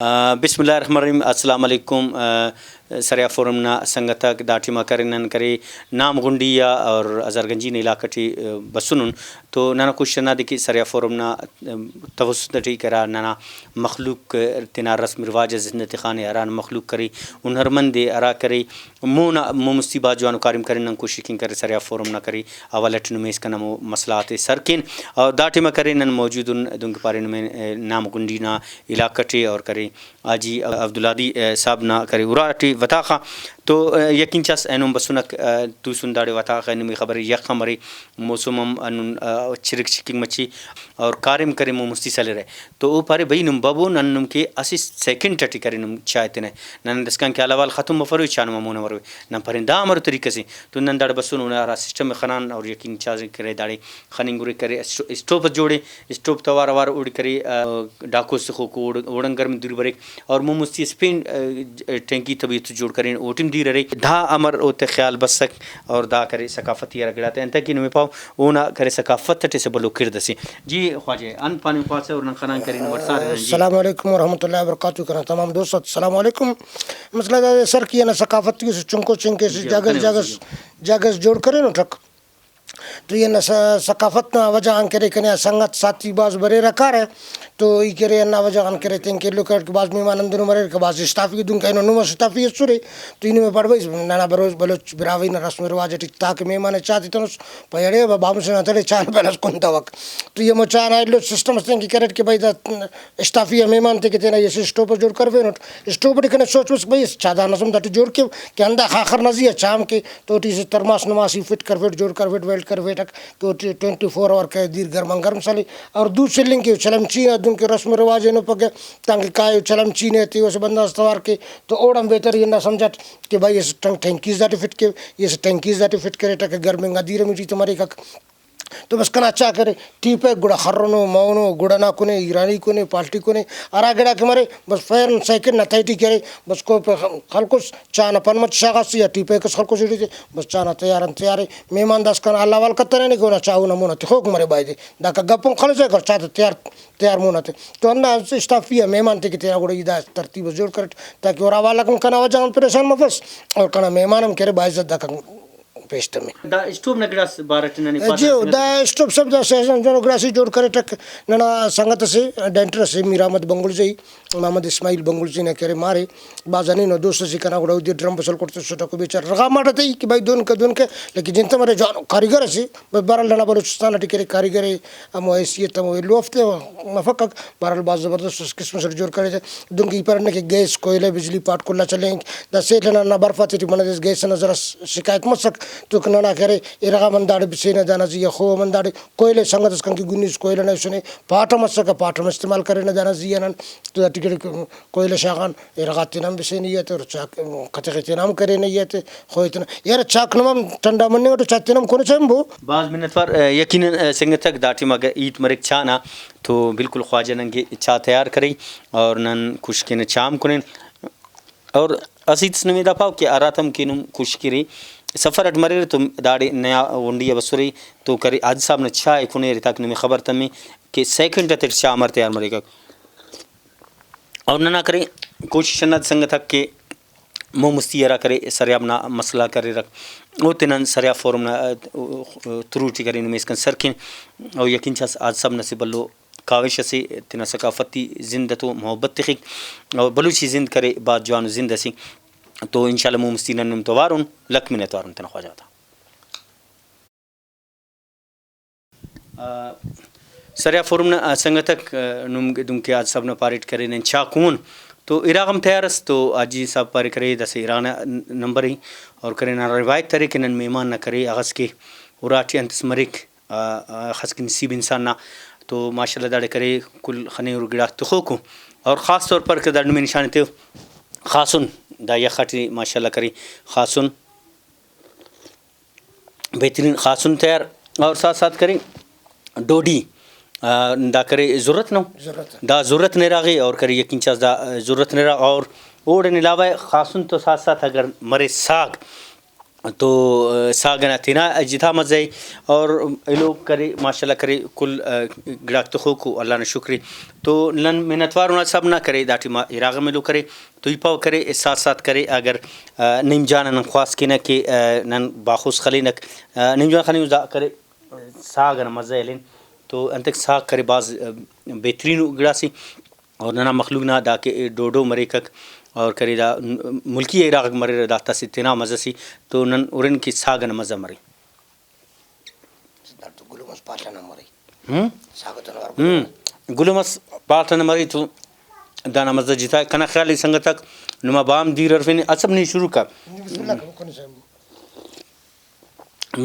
بسم الله الرحمن الرحیم. السلام علیکم. سریا فورم نا سنگتک داٹیما کرنن کرے نام گنڈیا اور ازرگنجی نے علاقہ ٹی بسنن تو نانا کوشنا دیکھی سریا فورم نا توسط ٹی کرا نانا مخلوق تنا رسم رواج زندت خانے اران مخلوق کری ہنرمند ارا کرے مونا مصیبہ جوان کارم کرنن کوشش کرے سریا فورم نا کری اولٹ نمیس کنا مسئلات سرکن اور داٹیما کرنن موجود دنگ پارن میں نام گنڈی نا علاقہ ٹی اور کرے آجی عبدالعادی صاحب نا کرے وراٹی وطاقہ تو یقین چاس اینوم بسنک تو سنداڑے وطاقہ نمی خبر یک خمری موسمم انن چرک چکنگ مچی اور کارم کرے مو مستی سلے رہے تو او پارے بھئی نم بابو ننم کے اسی سیکنڈ ٹٹی کرے نم چاہتے ہیں نن دسکان کے علاوہ ختم مفروی چانو ممون مروی نم پرندا امر طریقے سے تو نن داڑ بسن انہا سسٹم خنان اور یقین چاس کرے داڑے خننگوری کرے اسٹوپ جوڑے اسٹوپ توار وار اڑ کرے ڈاکو سے کو اڑنگر میں دور برے اور مو مستی سپین ٹینکی طبیعت جوڑ کریں اوٹم دی رہے دھا امر اوتے خیال بسک اور دا کرے ثقافتی رگڑاتے ہیں تاکہ نمی پاؤ اونا کرے ثقافت تے سے بلو کردہ سے. جی خواجہ ان پانی خواصے اور خنان کریں ورسار. السلام علیکم ورحمۃ اللہ وبرکاتہ. کرنا تمام دوست السلام علیکم. مسئلہ سر کی نا ثقافتی سے چنکو چنکے سے جاگز جوڑ کرے نا ٹھک تو یہ نا ثقافت نا وجہ ان کرے کنے سنگت ساتھی باز برے رکھا رہے تو یہ کرے نا وجہ ان کرے تین کے لوگ کے بعض مہمان اندر مرے کے بعض اسٹافی دن کا نو اسٹافی سورے تو انہیں میں پڑھ بھائی نانا بروز بلوچ براوی نا رسم رواج تاکہ مہمان چاہتے تو پہڑے بابو سے نہ چان پہلس کون تا وقت تو یہ مچان آئے لو سسٹم سے کہ کرے کہ بھائی اسٹافی مہمان تے کہتے نا یہ اسٹوپ جوڑ کر وے نوٹ اسٹوپ کنے سوچ بس بھائی چادہ نظم تے جوڑ کے کہ اندہ خاخر نزی چام کے تو ٹی سے ترماس نماسی فٹ کر ویٹ جوڑ کر ویٹ ویلڈ کر ویٹ تو 24 آور کے دیر گرم سالی اور دوسرے لنگ کے چلم چین دن کے رسم رواج نو پکے تاکہ کائے چلم چینے تھی اسے بندہ استوار کے تو اوڑم بہتر یہ نہ سمجھت کہ بھائی یہ ٹینکیز داٹی فٹ کے یہ ٹینکیز داٹی فٹ کرے تاکہ گرمی گا دیر میٹی تمہاری کا تو بس کنا اچھا کرے ٹیپے گڑا خرنو مونو گڑا نہ کونے ایرانی کونے پالٹی کونے ارا گڑا کے مارے بس فیر سیکنڈ نہ تیٹی کرے بس کو خلکوس چانا پن مت شاغاس یا ٹیپے کس خلکوس اڑی بس چانا تیار مہمان داس کنا اللہ وال کتنے نہیں کونا چاہو نہ مونا ہوک مرے بھائی دے دا کا گپوں کھل سے کر چاہتے تیار مونا تے تو انا اسٹافیا مہمان تے کہ تیرا گڑا ادا ترتیب جوڑ کر تاکہ اور والا کنا وجہ پریشان مفس اور کنا مہمانم کرے باعزت دا پیشتر میں دا اسٹوپ نگڑاس بارٹ ننی جی دا اسٹوپ سب دا سیشن جو گراسی جوڑ کرے تک ننا سنگت سے ڈینٹر سے میر احمد بنگل سے محمد اسماعیل بنگل سے نہ کرے مارے بازانی نو دوست سے کنا گڑا دی ڈرم بسل کرتے سوٹا کو بیچار رغا ماٹتے کہ بھائی دون کے لیکن جن تمہارے جو کاریگر سے بہرحال لنا بلوچستان اٹی کرے کاریگر ہم حیثیت ہم لوفتے مفق بہرحال باز زبردست اس قسم سے جوڑ کرے دن کی پر کہ گیس کوئلے بجلی پاٹ کلا چلیں دا سے لنا نہ برفا تے من گیس نظر شکایت مت سک تو کننا کرے ارغا منداڑ بسینا دانا زی خو منداڑ کوئلے سنگت اس کی گنیس کوئلے نہ سنے پاٹ مت سک پاٹ استعمال کرے نہ دانا زی نن تو ٹکٹ کوئلے شاغان ارغا تنام بسینیت اور چاک کتے تنام کرے نیت خو اتنا یار چاک نام ٹنڈا مننے اور چاتنام کونے چمبو بعض منت پر یقینا سنگتک داٹی مگ ایت مرک چانا تو بالکل خواجہ ننگے چا تیار کرے اور نن خشکن چام کنن اور اسیت نمیدا پاو کہ اراتم کینم خشکری سفر اٹ مرے تو داڑی نیا ونڈیا بسوری تو کرے آج صاحب نے چھائے کنے تاکہ نمی خبر تمی کہ سیکنڈ تک چا مر تیار مرے گا اور نہ کرے کوشش نہ سنگت تک کہ مو مستیرا کرے سریاب نہ مسئلہ کرے رکھ وہ تنن سریا فورم نہ تروٹی کرے نمی اس کن سرکن اور یقین چاس آج صاحب نہ سے بلو کاوش سے تنا ثقافتی زندہ تو محبت تخیق اور بلوچی زند کرے بات جوان زندہ سی تو انشاءاللہ مو مستینن نم توارن لک من توارن تن خواجہ تھا. سریا فورم سنگتک نم دم کے آج سب نے پاریٹ کرے نن چاکون تو عراقم تیارس تو آجی صاحب پارے کرے دس ایران نمبر ہی اور کرے نہ روایت طرح کہ نن مہمان نہ کرے اغس کے اراٹی انتس مرک خاص کے نصیب انسان نہ تو ماشاءاللہ داڑے کرے کل خنے اور گڑا تخو کو اور خاص طور پر کہ داڑ میں نشان تے خاصن دا یخاٹی ماشاءاللہ کری خاصن بہترین خاصن تیار اور ساتھ کریں ڈوڈی دا کرے ضرورت نو دا ضرورت نہیں راغی اور کرے یقین چاز دا ضرورت نہیں را اور اوڑ علاوہ خاصن تو ساتھ اگر مرے ساگ تو ساگنا تینا جتھا مزے اور لوگ کرے ماشاءاللہ کرے کل گڑاک تو کو اللہ نے شکری تو لن منتوار ہونا سب نہ کرے داٹی ما اراغ میں لو کرے تو پاؤ کرے ساتھ ساتھ کرے اگر نیم جان نن خواص کی نہ کہ نن باخوس خلینک نیم جان خلی کرے ساگنا مزے لین تو انتک ساگ کرے بعض بہترین گڑاسی اور ننا مخلوق نہ دا کہ ڈوڈو مریکک اور کرے دا ملکی عراق مرے داتا سی تینا مزہ سی تو نن اورن کی ساگن مزہ مری گلومس پالٹن مری تو دانا مزہ جیتا کنا خیالی سنگتک نما بام دیر عرفین اصب نہیں شروع کا